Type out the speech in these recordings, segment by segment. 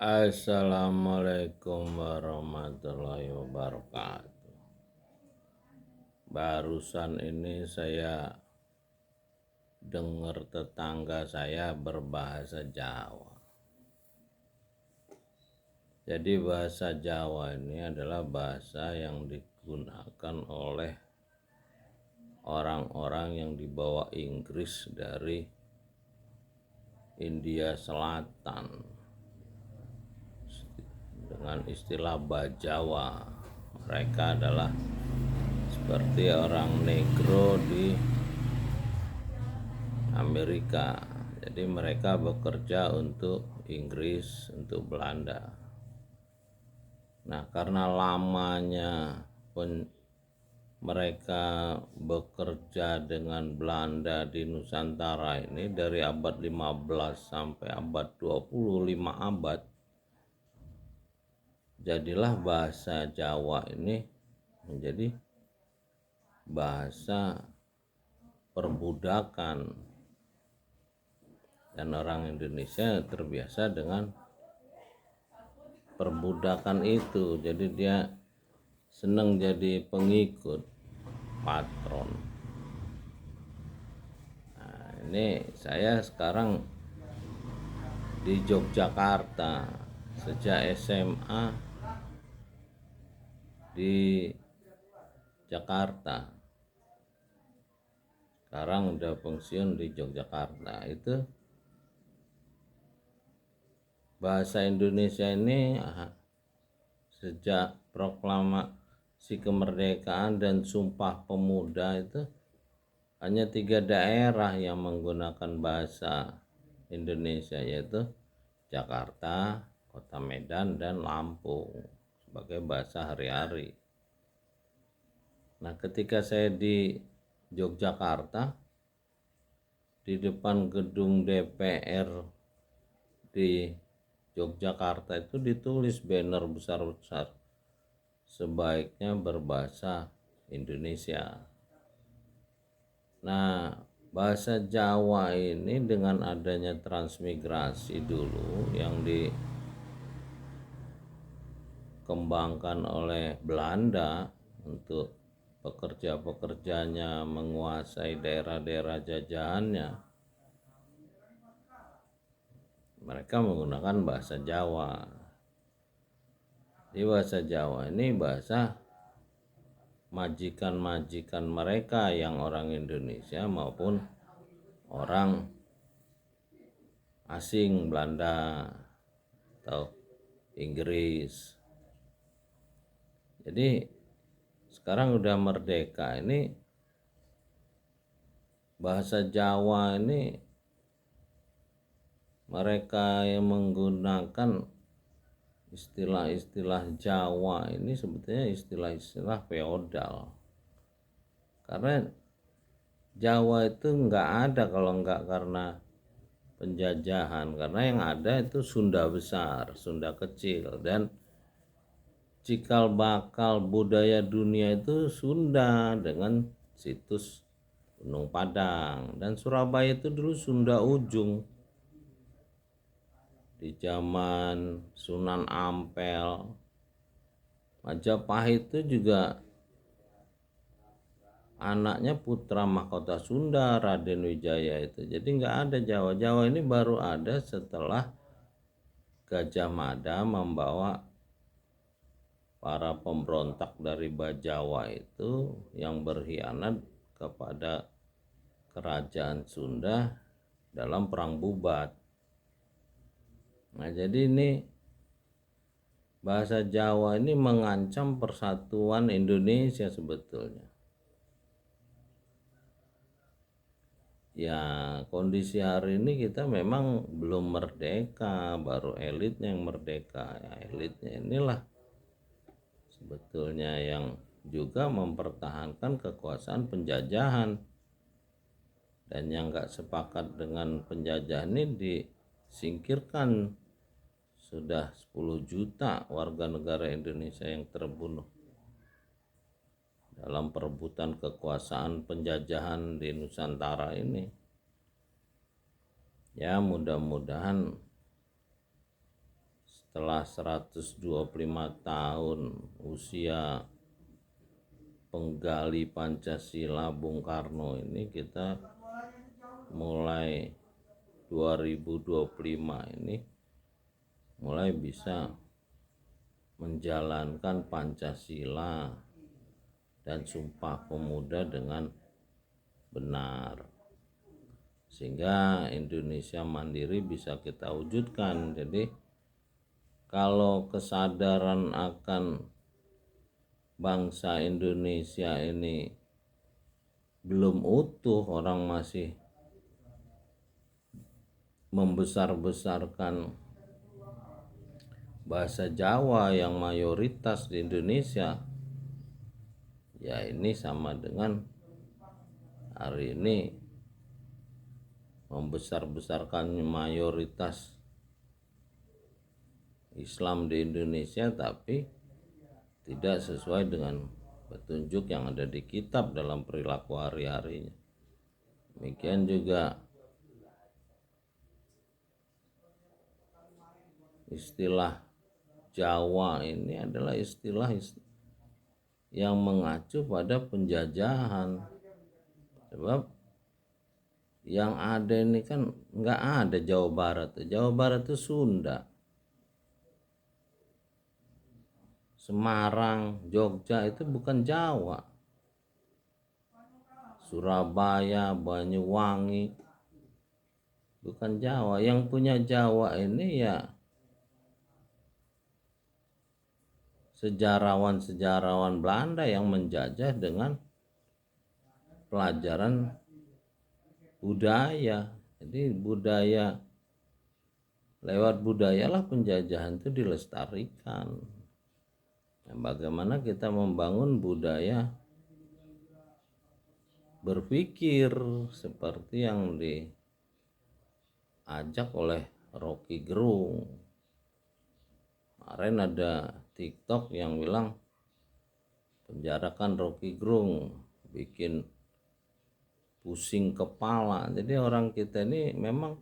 Assalamualaikum warahmatullahi wabarakatuh. Barusan ini saya dengar tetangga saya berbahasa Jawa. Jadi bahasa Jawa ini adalah bahasa yang digunakan oleh orang-orang yang dibawa Inggris dari India Selatan dengan istilah Bajawa. Mereka adalah seperti orang negro di Amerika. Jadi mereka bekerja untuk Inggris, untuk Belanda. Nah, karena lamanya mereka bekerja dengan Belanda di Nusantara ini dari abad 15 sampai abad 25 abad, jadilah bahasa Jawa ini menjadi bahasa perbudakan, dan orang Indonesia terbiasa dengan perbudakan itu. Jadi dia senang jadi pengikut, patron. Nah, ini saya sekarang di Yogyakarta sejak SMA di Jakarta. Sekarang udah pensiun di Yogyakarta. Itu bahasa Indonesia ini sejak proklamasi kemerdekaan dan Sumpah Pemuda itu hanya 3 daerah yang menggunakan bahasa Indonesia, yaitu Jakarta, Kota Medan, dan Lampung sebagai bahasa hari-hari. Nah, ketika saya di Yogyakarta, di depan gedung DPR di Yogyakarta itu ditulis banner besar-besar, sebaiknya berbahasa Indonesia. Nah, bahasa Jawa ini dengan adanya transmigrasi dulu yang dikembangkan oleh Belanda untuk pekerja-pekerjanya menguasai daerah-daerah jajahannya, mereka menggunakan bahasa Jawa. Di bahasa Jawa ini bahasa majikan-majikan mereka yang orang Indonesia maupun orang asing, Belanda atau Inggris. Jadi sekarang udah merdeka ini, bahasa Jawa ini mereka yang menggunakan istilah-istilah Jawa ini sebetulnya istilah-istilah feodal. Karena Jawa itu nggak ada kalau nggak karena penjajahan. Karena yang ada itu Sunda besar, Sunda kecil, dan cikal bakal budaya dunia itu Sunda dengan situs Gunung Padang, dan Surabaya itu dulu Sunda Ujung. Di zaman Sunan Ampel, Majapahit itu juga anaknya putra mahkota Sunda, Raden Wijaya itu. Jadi nggak ada Jawa. Jawa ini baru ada setelah Gajah Mada membawa para pemberontak dari Bajawa itu yang berkhianat kepada kerajaan Sunda dalam perang Bubat. Nah, jadi ini bahasa Jawa ini mengancam persatuan Indonesia sebetulnya. Ya, kondisi hari ini kita memang belum merdeka, baru elitnya yang merdeka. Ya, elitnya inilah sebetulnya yang juga mempertahankan kekuasaan penjajahan, dan yang nggak sepakat dengan penjajahan ini disingkirkan. Sudah 10 juta warga negara Indonesia yang terbunuh dalam perebutan kekuasaan penjajahan di Nusantara ini. Ya, mudah-mudahan setelah 125 tahun usia penggali Pancasila Bung Karno ini, kita mulai 2025 ini mulai bisa menjalankan Pancasila dan Sumpah Pemuda dengan benar, sehingga Indonesia mandiri bisa kita wujudkan. Jadi kalau kesadaran akan bangsa Indonesia ini belum utuh, orang masih membesar-besarkan bahasa Jawa yang mayoritas di Indonesia, ya ini sama dengan hari ini membesar-besarkan mayoritas Islam di Indonesia tapi tidak sesuai dengan petunjuk yang ada di kitab dalam perilaku hari-harinya. Demikian juga istilah Jawa ini adalah istilah yang mengacu pada penjajahan, sebab yang ada ini kan nggak ada Jawa Barat. Jawa Barat itu Sunda, Semarang, Jogja itu bukan Jawa. Surabaya, Banyuwangi bukan Jawa. Yang punya Jawa ini ya sejarawan-sejarawan Belanda yang menjajah dengan pelajaran budaya. Jadi budaya, lewat budayalah penjajahan itu dilestarikan. Nah, bagaimana kita membangun budaya berpikir seperti yang diajak oleh Rocky Gerung. Kemarin ada TikTok yang bilang penjarakan Rocky Gerung, bikin pusing kepala. Jadi orang kita ini memang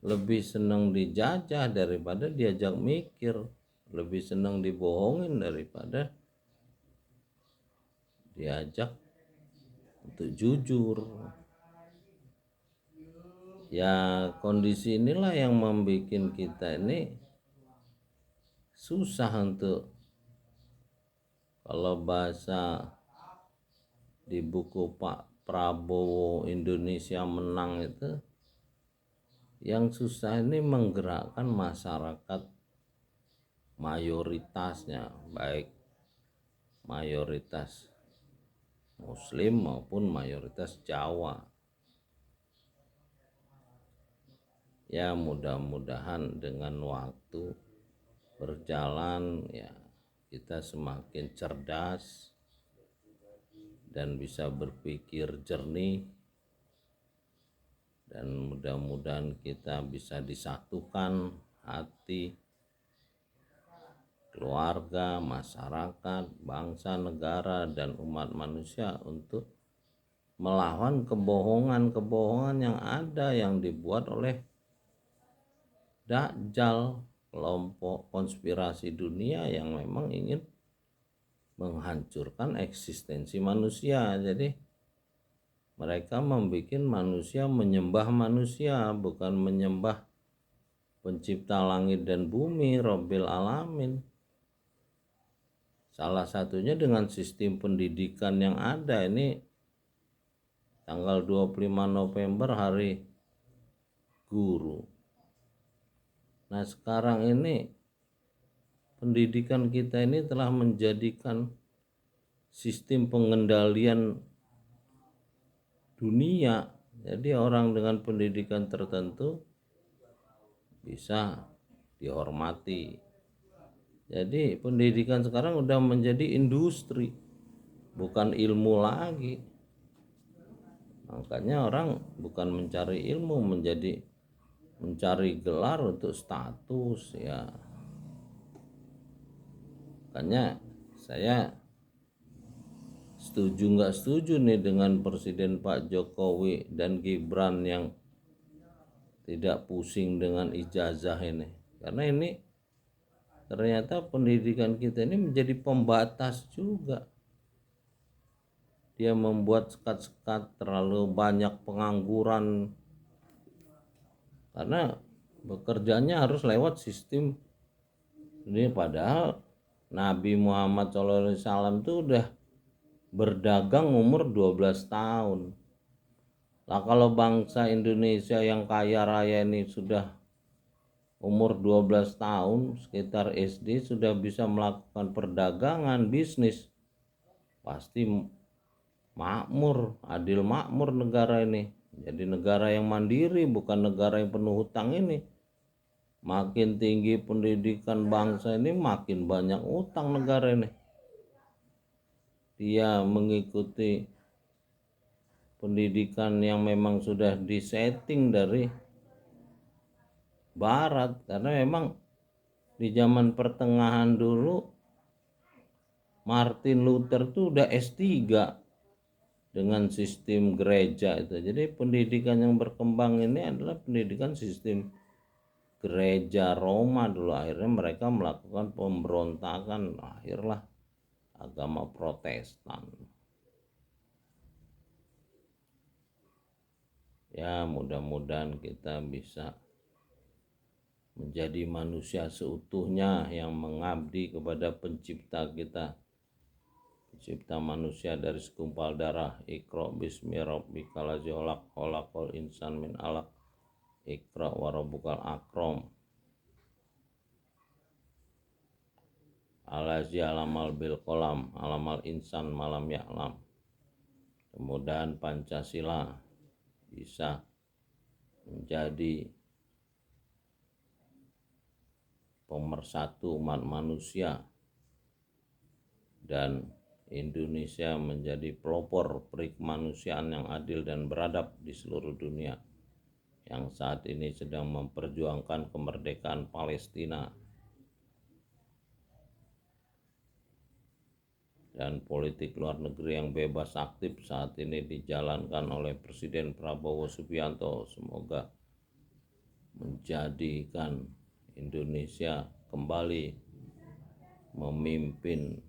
lebih senang dijajah daripada diajak mikir, lebih senang dibohongin daripada diajak untuk jujur. Ya kondisi inilah yang membuat kita ini susah untuk, kalau bahasa di buku Pak Prabowo Indonesia Menang itu, yang susah ini menggerakkan masyarakat mayoritasnya, baik mayoritas Muslim maupun mayoritas Jawa. Ya mudah-mudahan dengan waktu berjalan ya kita semakin cerdas dan bisa berpikir jernih, dan mudah-mudahan kita bisa disatukan hati, keluarga, masyarakat, bangsa, negara, dan umat manusia untuk melawan kebohongan-kebohongan yang ada, yang dibuat oleh Dajjal, kelompok konspirasi dunia yang memang ingin menghancurkan eksistensi manusia. Jadi mereka membuat manusia menyembah manusia, bukan menyembah pencipta langit dan bumi, Rabbil Alamin. Salah satunya dengan sistem pendidikan yang ada. Ini tanggal 25 November Hari Guru. Nah sekarang ini pendidikan kita ini telah menjadikan sistem pengendalian dunia. Jadi orang dengan pendidikan tertentu bisa dihormati. Jadi pendidikan sekarang udah menjadi industri, bukan ilmu lagi. Makanya orang bukan mencari ilmu, mencari gelar untuk status ya. Makanya saya setuju nggak setuju nih dengan Presiden Pak Jokowi dan Gibran yang tidak pusing dengan ijazah ini. Karena ini ternyata pendidikan kita ini menjadi pembatas juga. Dia membuat sekat-sekat, terlalu banyak pengangguran, karena bekerjanya harus lewat sistem ini. Padahal Nabi Muhammad SAW itu udah berdagang umur 12 tahun. Lah kalau bangsa Indonesia yang kaya raya ini sudah umur 12 tahun, sekitar SD sudah bisa melakukan perdagangan, bisnis, pasti makmur, adil makmur negara ini. Jadi negara yang mandiri, bukan negara yang penuh hutang ini. Makin tinggi pendidikan bangsa ini, makin banyak utang negara ini. Dia mengikuti pendidikan yang memang sudah disetting dari barat, karena memang di zaman pertengahan dulu Martin Luther tuh udah S3 dengan sistem gereja itu. Jadi pendidikan yang berkembang ini adalah pendidikan sistem gereja Roma dulu. Akhirnya mereka melakukan pemberontakan, akhirlah agama Protestan. Ya, mudah-mudahan kita bisa menjadi manusia seutuhnya yang mengabdi kepada pencipta kita, pencipta manusia dari segumpal darah. Iqra bismi rabbikal ladzi khalaqal insan min alaq. Iqra wa rabbukal akram. Alazi alamal bil qalam, alamal insan malam ya'lam. Mudah-mudahan Pancasila bisa menjadi pemersatu umat manusia dan Indonesia menjadi pelopor peri kemanusiaan yang adil dan beradab di seluruh dunia, yang saat ini sedang memperjuangkan kemerdekaan Palestina. Dan politik luar negeri yang bebas aktif saat ini dijalankan oleh Presiden Prabowo Subianto. Semoga menjadikan Indonesia kembali memimpin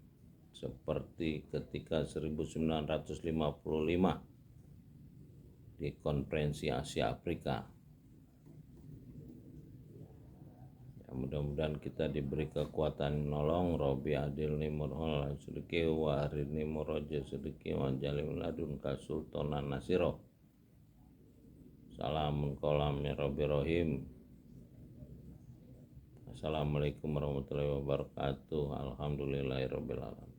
seperti ketika 1955 di Konferensi Asia Afrika. Ya, mudah-mudahan kita diberi kekuatan menolong. Robi adil nimurul sedeki wa arini muroja sedeki wa jalim ladun kasultanan nasiro. Salamun kolam ya Rabbi Rahim. Assalamualaikum warahmatullahi wabarakatuh. Alhamdulillahirabbil alamin.